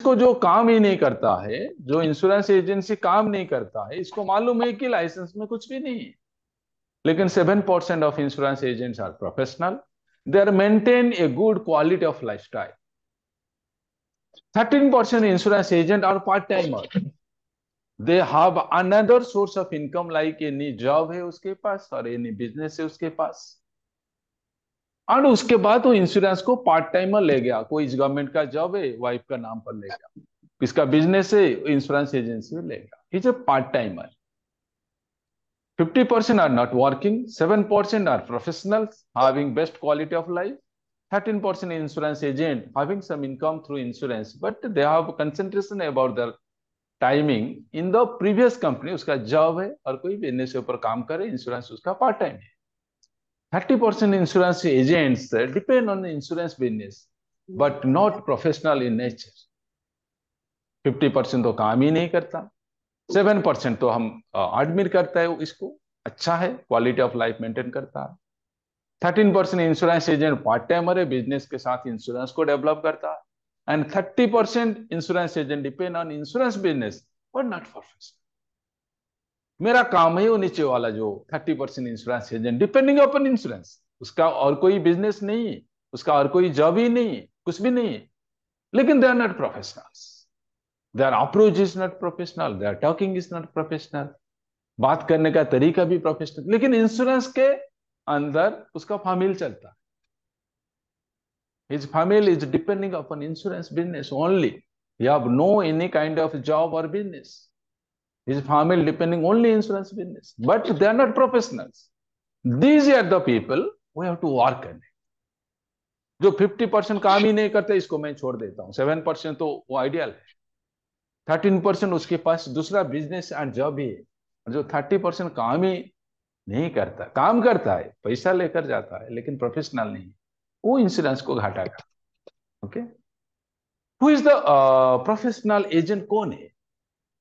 को जो काम ही नहीं करता है, जो इंश्योरेंस एजेंसी काम नहीं करता है, इसको मालूम है कि लाइसेंस में कुछ भी नहीं है। लेकिन 7% of insurance agents are professional, they are maintain a good quality of lifestyle. 13% insurance agent are part timer, they have another source of income, like any job है उसके पास और एनी बिजनेस है उसके पास। और उसके बाद वो इंश्योरेंस को पार्ट टाइमर ले गया, कोई गवर्नमेंट का जॉब है वाइफ का नाम पर ले गया, किसका बिजनेस है इंश्योरेंस एजेंसी में ले गया, is a part timer. 50% are not working, 7% are professionals having best quality of life, 13% insurance agent having some income through insurance, but they have concentration about their timing in the previous company, उसका job है और कोई business के ऊपर काम करे, insurance उसका part time है। 30% insurance agents depend on insurance business but not professional in nature. 50% तो काम ही नहीं करता, 7% तो हम एडमिट करता है इसको, अच्छा है, क्वालिटी ऑफ लाइफ मेंटेन करता है। 13% इंश्योरेंस एजेंट पार्ट टाइमर है, बिजनेस के साथ इंश्योरेंस को डेवलप करता है। And 30% insurance agent depend on insurance business but not professional. मेरा काम है वो नीचे वाला जो 30% insurance agent depending upon insurance, उसका और कोई बिजनेस नहीं है, उसका और कोई जॉब ही नहीं है, कुछ भी नहीं है, लेकिन they are not professionals. Their approach is not professional, their talking is not professional, बात करने का तरीका भी प्रोफेशनल, लेकिन इंश्योरेंस के अंदर उसका फामिल चलता है। His family is depending upon insurance business only. You have no any kind of job or business. His family depending only insurance business, but they are not professionals. These are the people we have to work on. जो 50% काम ही नहीं करते इसको मैं छोड़ देता हूँ, 7% तो वो आइडियल है, 13% उसके पास दूसरा बिजनेस एंड जॉब ही है, और जो 30% काम ही नहीं करता, काम करता है, पैसा लेकर जाता है, लेकिन प्रोफेशनल नहीं, वो इंश्योरेंस को घाटा का। Okay, who is the professional agent, कौन है?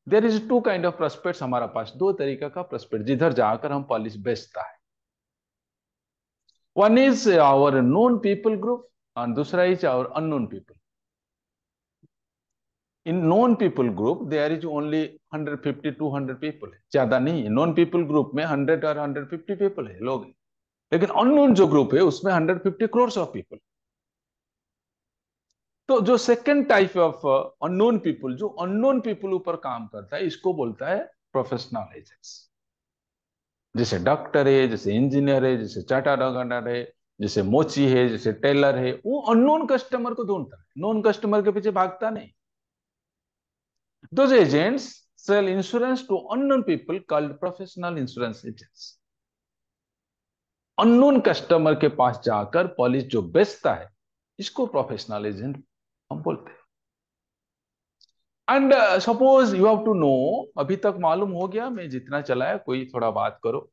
There is two kind of prospects, हमारा पास दो तरीका का प्रोस्पेक्ट जिधर जाकर हम पॉलिसी बेचता है। One is our known people group और दूसरा is our unknown people. In known people group there is only 150 200 people है, ज्यादा नहीं है। नॉन पीपल ग्रुप में 100 और 150 पीपल है, लोग हैं। लेकिन अननोन जो ग्रुप है उसमें 150 करोड़ ऑफ पीपल। तो जो second type of unknown people, जो अननोन पीपल ऊपर काम करता है, इसको बोलता है प्रोफेशनल एजेंट्स। जैसे डॉक्टर है, जैसे इंजीनियर है, जैसे चार्टर्ड अकाउंटेंट है, जैसे मोची है, जैसे टेलर है, वो अननोन कस्टमर को ढूंढता है, नॉन कस्टमर के पीछे भागता नहीं। Those agents sell insurance to unknown people called professional insurance agents. Unknown customer के पास जाकर पॉलिसी जो बेचता है, इसको प्रोफेशनल एजेंट हम बोलते हैं। And suppose you have to know, अभी तक मालूम हो गया मैं जितना चलाया, कोई थोड़ा बात करो।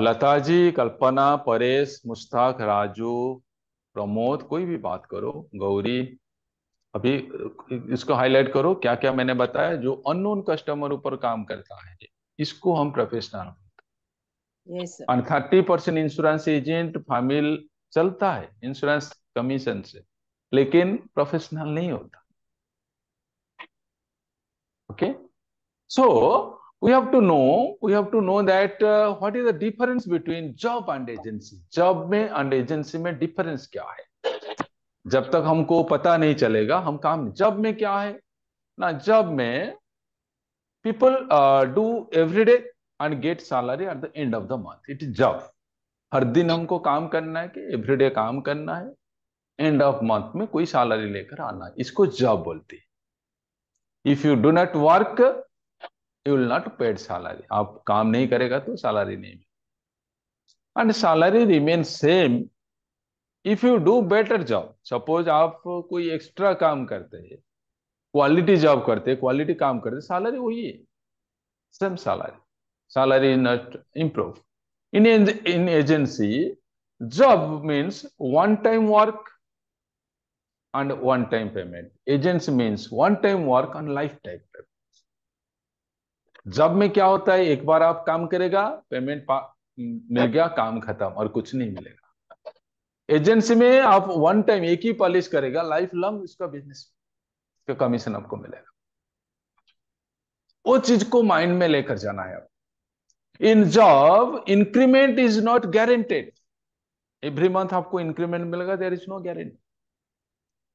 लता जी, कल्पना, परेश, मुश्ताक, राजू, प्रमोद, कोई भी बात करो, गौरी, अभी इसको हाईलाइट करो, क्या क्या मैंने बताया जो अननोन कस्टमर ऊपर काम करता है, इसको हम प्रोफेशनल। Yes sir. और 30% इंश्योरेंस एजेंट फामिल चलता है इंश्योरेंस कमीशन से, लेकिन प्रोफेशनल नहीं होता। Okay, so we have to know that what is the difference between job and agency. Job में एंड एजेंसी में डिफरेंस क्या है? जब तक हमको पता नहीं चलेगा हम काम, जॉब में क्या है ना, जॉब में people do every day and get salary at the end of the month, it is job. हर दिन हमको काम करना है, कि एवरीडे काम करना है, एंड ऑफ मंथ में कोई सैलरी लेकर आना है, इसको जॉब बोलते हैं। If you do not work you will not paid salary, आप काम नहीं करेगा तो सैलरी नहीं मिलेगी। And salary remain same if you do better job. Suppose आप कोई एक्स्ट्रा काम करते हैं, क्वालिटी जॉब करते हैं, क्वालिटी काम करते, सैलरी वही है, same salary, salary not improve. In agency, job means one time work and one time payment. Agency means one time work and lifetime payment. Job में क्या होता है, एक बार आप काम करेगा, पेमेंट मिल गया, काम खत्म, और कुछ नहीं मिलेगा। एजेंसी में आप वन टाइम एक ही पॉलिश करेगा, लाइफ लॉन्ग इसका बिजनेस। तो कमीशन आपको मिलेगा। वो चीज को माइंड में लेकर जाना है। In job increment is not guaranteed, every month आपको इंक्रीमेंट मिलेगा, there is no guarantee.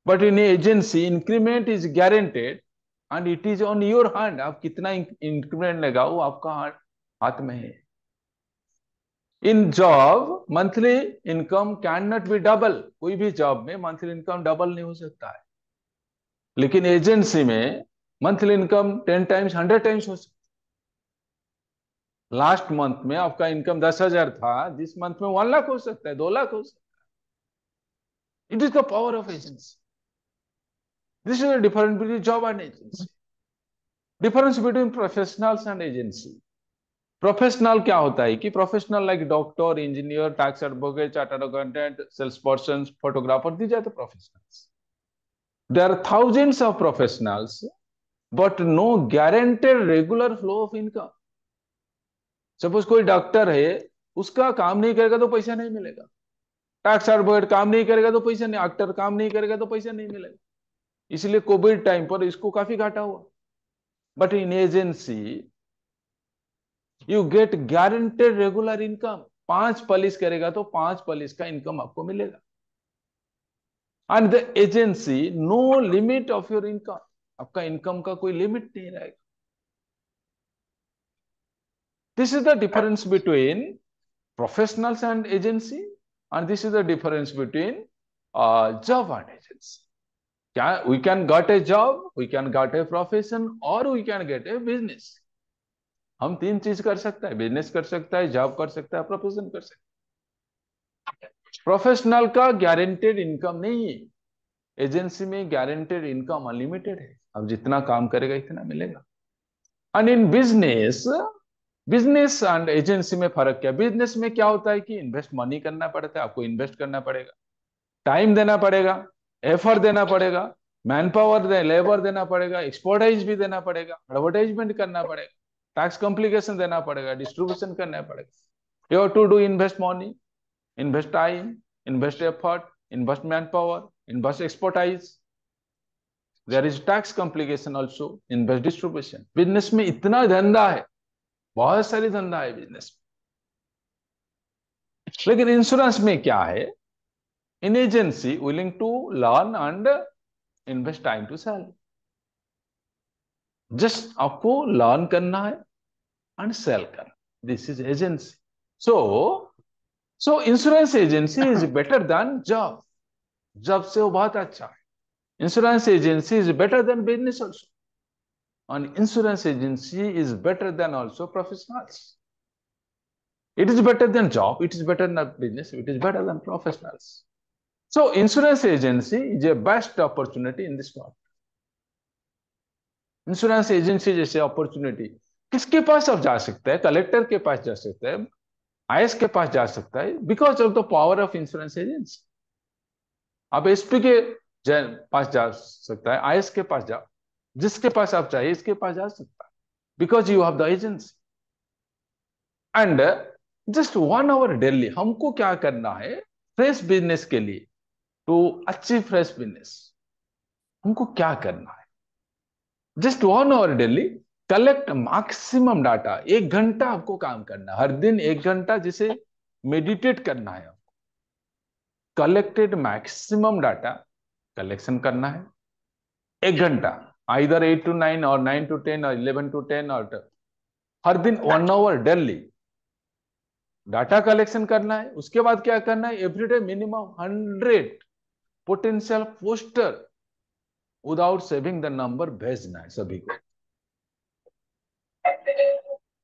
But in agency increment is guaranteed and it is on your hand. आप कितना इंक्रीमेंट लेगा वो आपका हाथ में है। In job monthly income can not be double, कोई भी जॉब में मंथली इनकम डबल नहीं हो सकता है। लेकिन एजेंसी में मंथली इनकम 10 टाइम्स 100 टाइम्स हो सकता है। लास्ट मंथ में आपका इनकम 10,000 था, दिस मंथ में 1 लाख हो सकता है, 2 लाख हो सकता है। It is the power of agency. This is the difference between job and agency. Difference between professionals and agency. Professional क्या होता है कि professional like doctor, engineer, tax advocate, chartered accountant, sales person, photographer, these are the professionals. There are thousands of professionals but no guaranteed regular flow of income. Suppose कोई doctor है, उसका काम नहीं करेगा तो पैसा नहीं मिलेगा। टैक्स एडवोकेट काम नहीं करेगा तो पैसा नहीं, एक्टर काम नहीं करेगा तो पैसा नहीं मिलेगा। इसलिए कोविड टाइम पर इसको काफी घाटा हुआ। But in agency you get guaranteed regular income. 5 policy करेगा तो 5 पॉलिश का इनकम आपको मिलेगा। And the agency no limit of your income, आपका इनकम का कोई लिमिट नहीं रहेगा। This is the difference between professionals and agency, and this is the difference between job and agency. क्या we can get a job, we can get a profession, और we can get A business. हम 3 चीज कर सकता है, business कर सकता है, जॉब कर सकता है, प्रोफेशन कर सकता है। प्रोफेशनल का गारंटेड इनकम नहीं है, एजेंसी में गारंटेड इनकम अनलिमिटेड है। अब जितना काम करेगा इतना मिलेगा। And in business, business and agency में फर्क क्या? बिजनेस में क्या होता है कि इन्वेस्ट मनी करना पड़ता है, आपको इन्वेस्ट करना पड़ेगा, टाइम देना पड़ेगा, एफर्ट देना पड़ेगा, मैन पावर लेबर देना पड़ेगा, एक्सपर्टाइज भी देना पड़ेगा, एडवर्टाइजमेंट करना पड़ेगा, टैक्स कॉम्प्लिकेशन देना पड़ेगा, डिस्ट्रीब्यूशन करना पड़ेगा। You have to do invest money, invest time, invest effort, invest manpower, invest expertise. There is tax complication also, invest distribution. Business में इतना धंधा है, बहुत सारी धंधा है बिजनेस में। लेकिन इंश्योरेंस में क्या है? In agency willing to learn and invest time to sell. Just आपको लर्न करना है एंड सेल करना। This is agency. So insurance agency is better than job. Job से वो बहुत अच्छा है। Insurance agency is better than business also. And insurance agency is better than also professionals. It is better than job, it is better than business, it is better than professionals. So insurance agency is a best opportunity in this world. Insurance agency जैसे opportunity किसके पास आप जा सकते हैं? Collector के पास जा सकते हैं, आईएएस के पास जा सकता है, because of the power of insurance agency. आप एसपी के पास जा सकता है, आईएएस के पास जा, जिसके पास आप चाहिए इसके पास जा सकता है, because you have the agency. And just 1 hour daily हमको क्या करना है? फ्रेश बिजनेस के लिए, टू अचीव फ्रेश बिजनेस, हमको क्या करना है? Just 1 hour daily collect maximum data. 1 घंटा आपको काम करना है, हर दिन 1 घंटा जिसे मेडिटेट करना है। कलेक्टेड मैक्सिमम डाटा कलेक्शन करना है 1 घंटा, आइदर 8 to 9 और 9 to 10 और 11 to 10 और हर दिन 1 आवर डेली डाटा कलेक्शन करना है। उसके बाद क्या करना है? Everyday minimum 100 potential poster without saving the number भेजना है सभी को।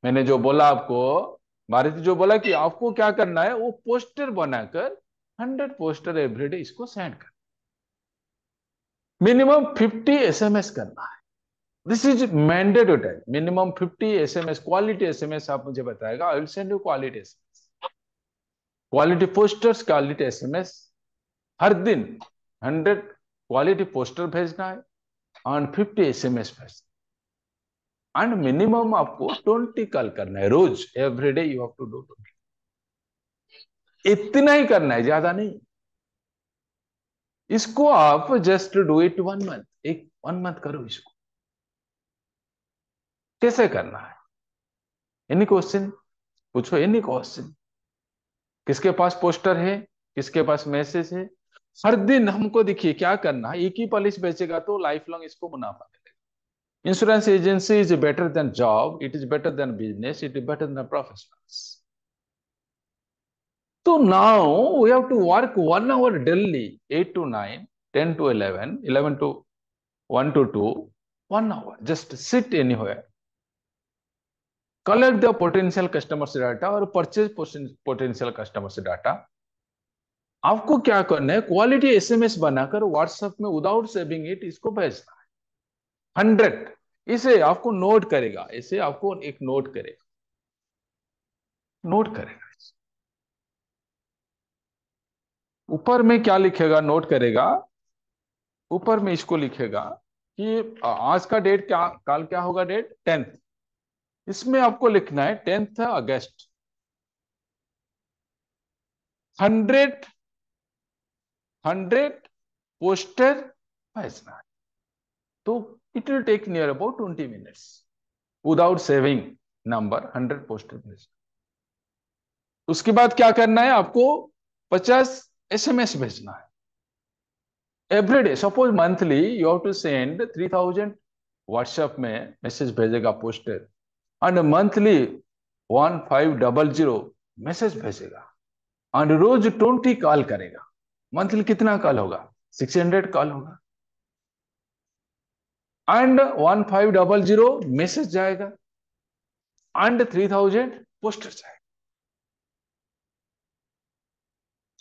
मैंने जो बोला आपको, भारती जो बोला कि आपको क्या करना है, वो पोस्टर बनाकर 100 पोस्टर एवरीडे इसको सेंड कर, मिनिमम 50 एसएमएस करना है। This is mandatory time, minimum 50 SMS, quality SMS आप मुझे बताएगा, I will send you quality SMS, quality posters, quality SMS. हर दिन 100 क्वालिटी पोस्टर भेजना है और 50 एसएमएस भेजना, एंड मिनिमम आपको 20 कॉल करना है रोज, everyday you have to do 20। इतना ही करना है, ज्यादा नहीं। इसको आप जस्ट डू इट 1 मंथ, एक 1 मंथ करो इसको। कैसे करना है? एनी क्वेश्चन पूछो, एनी क्वेश्चन। किसके पास पोस्टर है, किसके पास मैसेज है? हर दिन हमको देखिए क्या करना है। एक ही पॉलिसी बेचेगा तो लाइफ लॉन्ग इसको मुनाफा मिलेगा। Insurance agency is better than job, it is better than business, it is better than professionals. तो now we have to work 1 hour daily, 8 to 9, 10 to 11, 11 to 1 to 2, 1 hour. Just sit anywhere, collect the potential customers data और purchase potential customers data। आपको क्या करना है, quality SMS बनाकर WhatsApp में without saving it इसको भेजना है। 100 इसे आपको नोट करेगा, इसे आपको एक नोट करेगा, नोट करेगा। ऊपर में क्या लिखेगा, नोट करेगा। ऊपर में इसको लिखेगा कि आज का डेट क्या, कल क्या होगा डेट 10th। इसमें आपको लिखना है 10th अगस्त। 100 100 पोस्टर भेजना है। तो it will take near about 20 minutes without saving number, 100 poster भेजना। उसके बाद क्या करना है, आपको 50 एसएमएस भेजना है every day. Suppose monthly you have to send 3000 WhatsApp में मैसेज भेजेगा पोस्टर, एंड मंथली 1500 मैसेज भेजेगा, एंड रोज 20 कॉल करेगा। मंथली कितना कॉल होगा, 600 कॉल होगा, एंड 1500 मैसेज जाएगा, एंड 3000 पोस्टर जाएगा।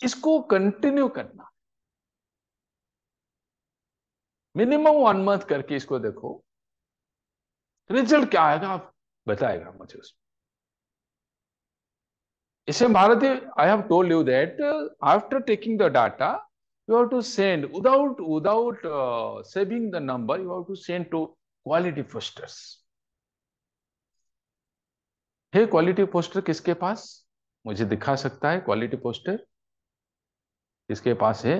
इसको कंटिन्यू करना, मिनिमम 1 मंथ करके इसको देखो, रिजल्ट क्या आएगा आप बताएगा मुझे उसमें। इसे Bharti, I have told you that after taking the data you have to send without saving the number, you have to send to quality posters। है क्वालिटी पोस्टर किसके पास, मुझे दिखा सकता है क्वालिटी पोस्टर किसके पास है?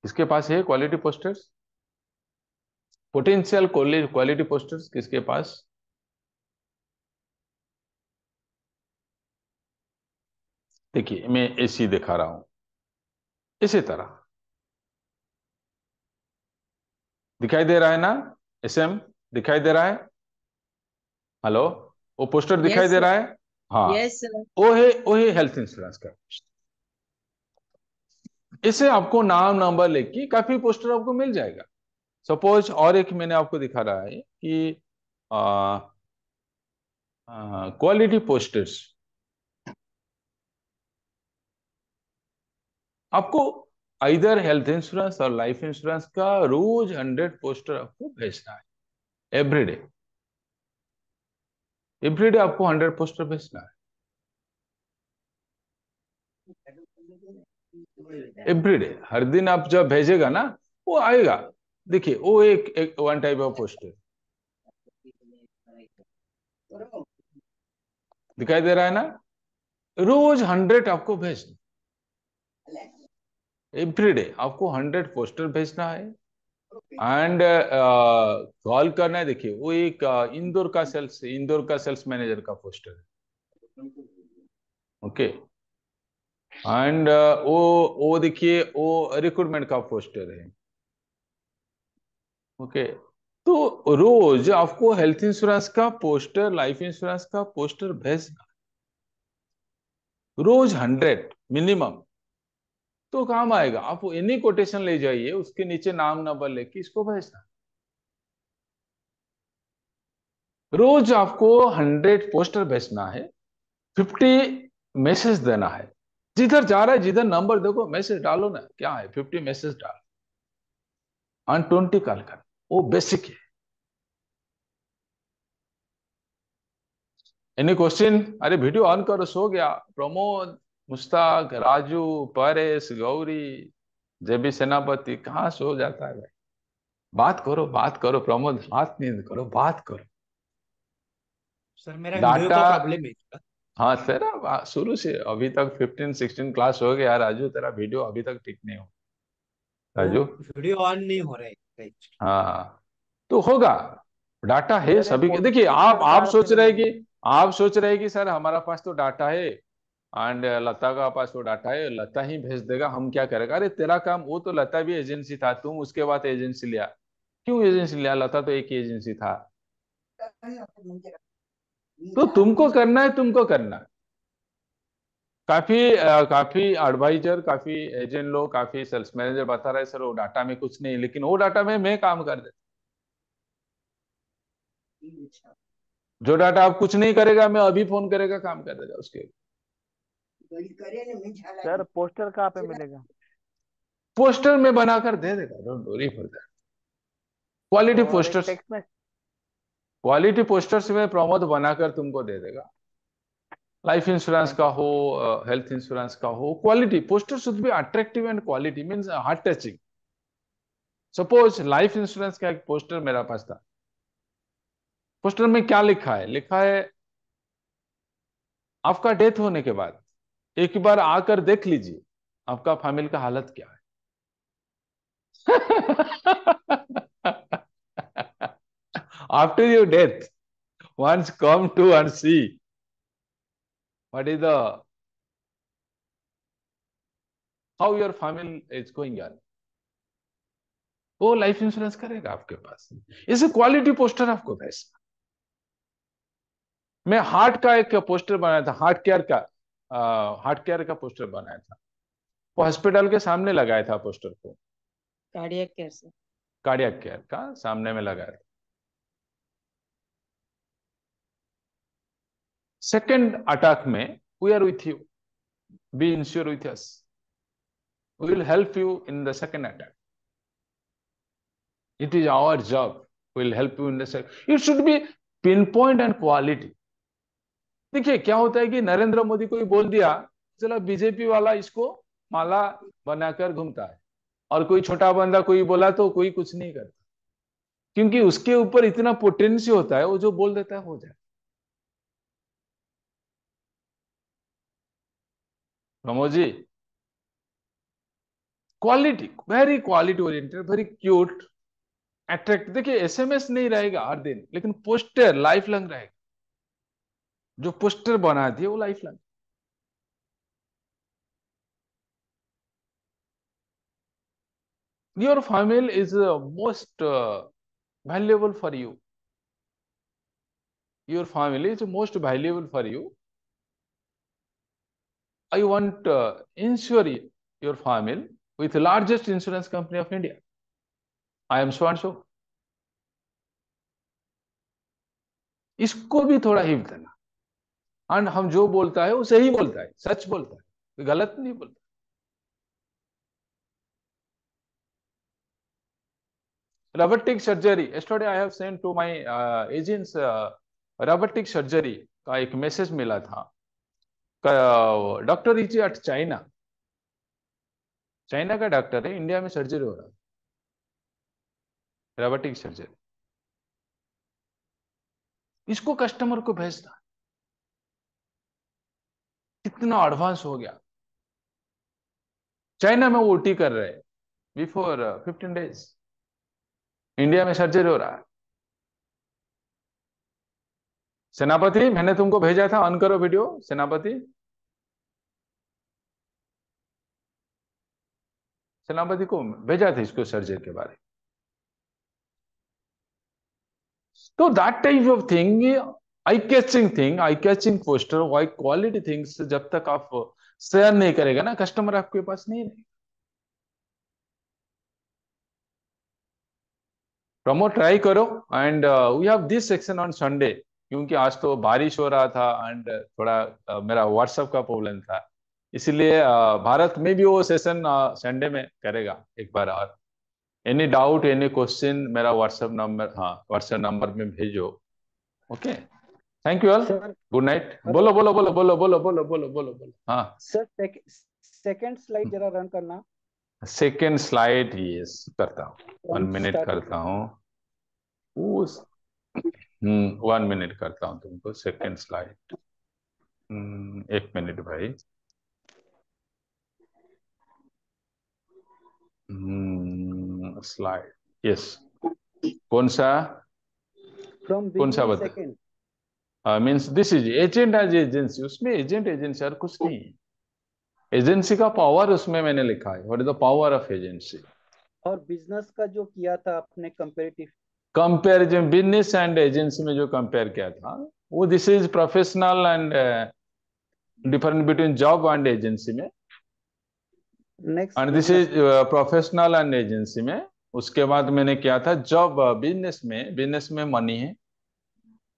किसके पास है quality posters? Potential quality posters किसके पास? देखिए मैं ऐसी दिखा रहा हूं, इसी तरह दिखाई दे रहा है ना? एसएम दिखाई दे रहा है? हेलो, वो पोस्टर दिखाई Yes, दे sir. रहा है? हाँ, Yes, sir. वो है हेल्थ इंश्योरेंस का। इसे आपको नाम नंबर लेके काफी पोस्टर आपको मिल जाएगा। सपोज और एक मैंने आपको दिखा रहा है कि क्वालिटी पोस्टर्स आपको इधर हेल्थ इंश्योरेंस और लाइफ इंश्योरेंस का रोज 100 पोस्टर आपको भेजना है एवरीडे। एवरीडे आपको 100 पोस्टर भेजना है एवरीडे। हर दिन आप जब भेजेगा ना वो आएगा। देखिए वो एक 1 टाइप ऑफ पोस्टर दिखाई दे रहा है ना? रोज 100 आपको भेजना, एवरीडे आपको 100 पोस्टर भेजना है। एंड कॉल करना है। देखिए वो एक इंदौर का सेल्स मैनेजर का पोस्टर है। ओके, एंड वो देखिए वो रिक्रूटमेंट का पोस्टर है। ओके, तो रोज आपको हेल्थ इंश्योरेंस का पोस्टर, लाइफ इंश्योरेंस का पोस्टर भेजना, रोज 100 मिनिमम। तो काम आएगा। आप एनी कोटेशन ले जाइए, उसके नीचे नाम नंबर लेके इसको भेजना। रोज आपको 100 पोस्टर भेजना है, 50 मैसेज देना है। जिधर जा रहा है, जिधर नंबर देखो मैसेज डालो ना, क्या है 50 मैसेज डालो, और 20 कॉल कर। वो बेसिक है। Any question? अरे वीडियो ऑन करो, सो गया प्रमोद, मुश्ताक, राजू, परेश, गौरी, जेबी सेनापति, कहाँ सो जाता है भाई? बात करो, बात करो प्रमोद, हाथ नींद करो, बात करो। सर मेरा वीडियो डाटा, का प्रॉब्लम है क्या? हाँ तेरा शुरू से अभी तक 15 16 क्लास हो गया राजू, तेरा वीडियो अभी तक ठीक नहीं हो। राजू। वीडियो ऑन नहीं हो रहा है राइट। हाँ, तो होगा। डाटा है सर ये सभी के। देखिए, पोस्टर आप कार्ड पे सोच रहे हैं मिलेगा। कि आप सोच रहे हैं कि सर हमारा पास तो डाटा है एंड लता का पास तो डाटा है, लता ही भेज देगा, हम क्या करेगा। अरे तेरा काम, वो तो लता भी एजेंसी था, तुम उसके बाद एजेंसी लिया। क्यों एजेंसी लिया? लता तो एक ही एजेंसी था। तो तुमको करना है, तुमको करना है। काफी एडवाइजर, काफी एजेंट लोग, काफी सेल्स मैनेजर बता रहे सर वो डाटा में कुछ नहीं, लेकिन वो डाटा में मैं काम कर देता। जो डाटा आप कुछ नहीं करेगा, मैं अभी फोन करेगा, काम कर देगा उसके। सर पोस्टर कहाँ पे मिलेगा? पोस्टर में बनाकर दे देगा, don't worry for that. Quality और एक पोस्टर्स, टेक्स्ट में। क्वालिटी पोस्टर्स में प्रमोद बनाकर तुमको दे देगा। लाइफ इंश्योरेंस थैंक का यू हो, सर। हेल्थ इंश्योरेंस का हो, quality poster should be attractive and quality means heart touching. Suppose life insurance का एक पोस्टर मेरा पास था। पोस्टर में क्या लिखा है? लिखा है आपका डेथ होने के बाद एक बार आकर देख लीजिए आपका फैमिली का हालत क्या है। After your death, once come to and see what is the how your family is going on, वो लाइफ इंश्योरेंस करेगा आपके पास। इसे क्वालिटी पोस्टर आपको भेजना। मैं हार्ट का एक पोस्टर बनाया था, हार्ट केयर का पोस्टर बनाया था। वो हॉस्पिटल के सामने लगाया था पोस्टर को। कार्डियक केयर से। कार्डियक केयर का सामने में लगाया था। सेकेंड अटैक में we are with you, be insure with us, we will help you in the second attack. It is our job. We'll help you in the second. It should be pinpoint and quality. देखिए क्या होता है कि नरेंद्र मोदी को ही बोल दिया, चलो BJP वाला इसको माला बनाकर घूमता है, और कोई छोटा बंदा कोई बोला तो कोई कुछ नहीं करता, क्योंकि उसके ऊपर इतना पोटेंसी होता है, वो जो बोल देता है हो जाए। Pramod ji, quality, very quality oriented, very cute, attract. देखिए एसएमएस नहीं रहेगा हर दिन, लेकिन पोस्टर लाइफ लॉन्ग रहेगा। जो पोस्टर बना दिए वो life long. Your family is most valuable for you. Your family is most valuable for you. I want insure your family with the largest insurance company of India. I am so and so. इसको भी थोड़ा hint देना। And हम जो बोलता है वो सही बोलता है, सच बोलता है, कोई गलत नहीं बोलता। Robotic surgery, yesterday I have sent to my agents robotic surgery का एक मैसेज मिला था। Doctor is at China, China का डॉक्टर है, इंडिया में सर्जरी हो रहा है, रोबोटिक सर्जरी। इसको कस्टमर को भेजना। कितना एडवांस हो गया। चाइना में वो ओटी कर रहे हैं बिफोर 15 डेज, इंडिया में सर्जरी हो रहा है। सेनापति, मैंने तुमको भेजा था, ऑन करो वीडियो। सेनापति, सेनापति को भेजा था इसको सर्जरी के बारे में। तो that type of thing, I catching poster, why quality things, जब तक आप शेयर नहीं करेगा ना, कस्टमर आपके पास नहीं रहेगा। प्रमोट ट्राई करो। And we have this section on Sunday, क्योंकि आज तो बारिश हो रहा था एंड थोड़ा मेरा व्हाट्सएप का प्रॉब्लम था, इसलिए भारत में भी वो सेशन संडे में करेगा एक बार। और एनी डाउट, एनी क्वेश्चन, मेरा व्हाट्सएप नंबर, हाँ व्हाट्सएप नंबर में भेजो। Okay, thank you all, sir good night. Hello बोलो बोलो बोलो बोलो बोलो बोलो बोलो बोलो बोलो। हाँ, सर, सेकंड स्लाइड जरा रन करना। सेकेंड स्लाइड, यस करता हूँ, वन फ्रॉम मिनट स्टार्टिंग। करता हूँ। उस 1 मिनट करता हूँ तुमको, सेकेंड स्लाइड। 1 मिनट भाई। slide. Yes. कौन सा From कौन सा beginning बता second. Means this is agent as agency, उसमें एजेंट एजेंसी और कुछ नहीं है। एजेंसी का पावर उसमें मैंने लिखा है, what is the power of agency. और बिजनेस का जो किया था आपने comparative, comparison business and agency में जो कंपेयर किया था वो this is professional and difference between job and agency में, next and this is professional and agency में। उसके बाद मैंने किया था जॉब बिजनेस में मनी है,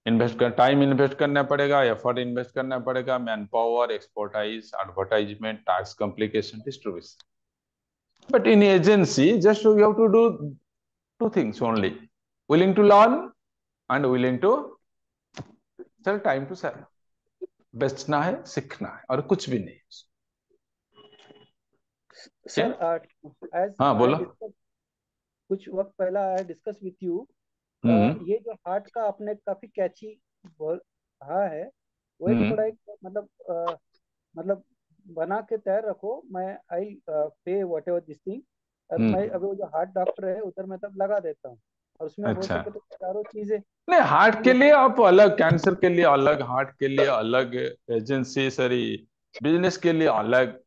इन्वेस्ट कर टाइम इन्वेस्ट करना पड़ेगा, एफर्ट इन्वेस्ट करना पड़ेगा, manpower, expertise, advertisement, tax complication, distribution. But in agency just you have to do two things only, willing to learn and willing to sell, time to sell। बेचना है, सीखना है और कुछ भी नहीं। सर एज हाँ आई बोलो। डिस्कस कुछ वक्त पहला आई डिस्कस विथ यू, हम्म ये जो हार्ट का आपने काफी कैची कहा है, वो एक हम्म थोड़ा एक मतलब बना के तैयार रखो। मैं आई पे वट एवर दिस थिंग, मैं अभी वो जो हार्ट डॉक्टर है उधर मैं तब लगा देता हूँ, और उसमें हो अच्छा, सके तो चारों चीजें नहीं हार्ट के लिए आप अलग, कैंसर के लिए अलग, हार्ट के लिए अलग, एजेंसी सॉरी बिजनेस के लिए अलग,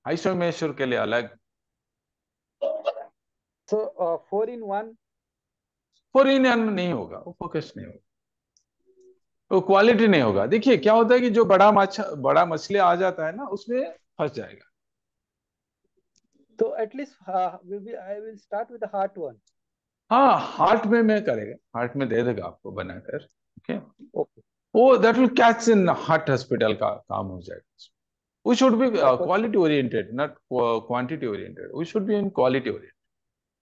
आइसोमेश्योर के लिए अलग। सो 4 in 1। फोर इन नहीं होगा, वो फोकस नहीं होगा, वो क्वालिटी नहीं होगा। देखिए क्या होता है कि जो बड़ा मछली आ जाता है ना उसमें फंस जाएगा। तो at least I will start with heart one. हाँ हार्ट में मैं करेगा, हार्ट में दे देगा आपको बनाकर, ओके। ओके। वो that will catch in heart hospital का काम हो जाएगा। We should be Because quality oriented, not quantity oriented, we should be in quality oriented.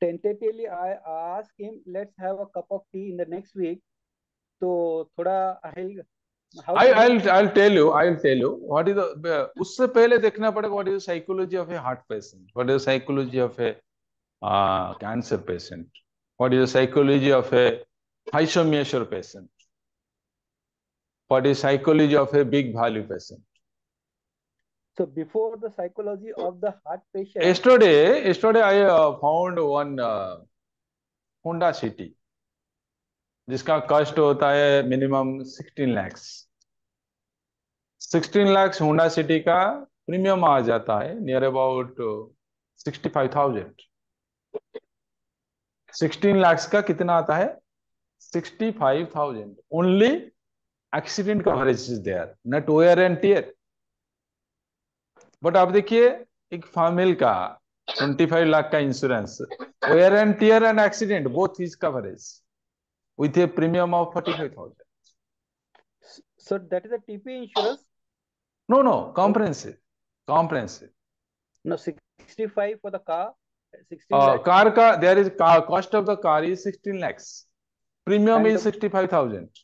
tentatively I ask him, let's have a cup of tea in the next week, तो थोड़ा how to do it? I'll tell you what is the, उससे पहले देखना पड़ेगा what is the psychology of a heart patient, what is the psychology of a cancer patient, what is the psychology of a hypomeasure patient, what is psychology of a big value patient. So before the psychology of the heart patient, Yesterday I found one Honda City जिसका cost होता है minimum 16 lakhs। 16 lakhs Honda city का premium आ जाता है near about 65,000। 16 lakhs का कितना आता है? 65,000 only. Accident coverage is there, not wear and tear. But आप देखिए एक फैमिली का 25 लाख का insurance, wear and tear and accident both is coverage with a premium of 45,000. so that is a TP insurance? No, comprehensive. No, 65 for the car, 16 lakh. Car का there is cost of the car is 16 lakhs. Premium And is 65,000.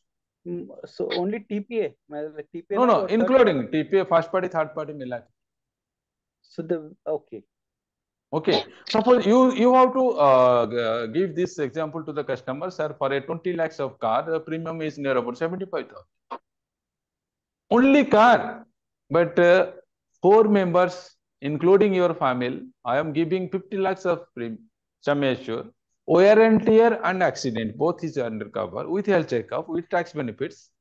so only TPA, TPA No, not or third including party? TPA, first party, third party मिला के। So the Okay. Suppose you have to give this example to the customer, sir. For a 20 lakhs of car, the premium is near about 75,000. Only car, but 4 members, including your family, I am giving 50 lakhs of sum assured, wear and tear and accident, both is under cover with health checkup, with tax benefits,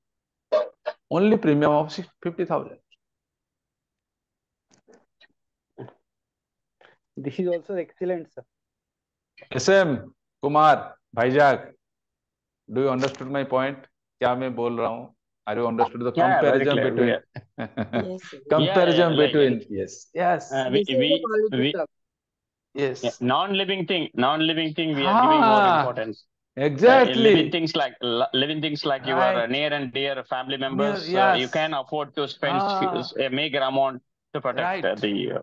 only premium of 50,000. this is also excellent, sir. SM Kumar Bhaijak, do you understood my point? क्या मैं बोल रहा हूँ? Are you understood the Yeah, very comparison clear. between Yes, sir. comparison Like, between yes This is the quality talk. yes non-living thing we are giving more importance. exactly Living things like your right near and dear family members, yes you can afford to spend a meager amount to protect right. the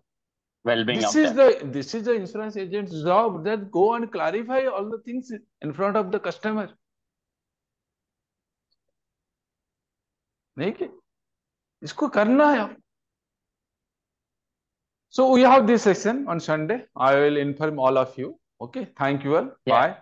well-being of them. This is the insurance agent's job, that go and clarify all the things in front of the customer. नहीं कि इसको करना है। So we have this session on Sunday. I will inform all of you. Okay, thank you all. Yeah. Bye.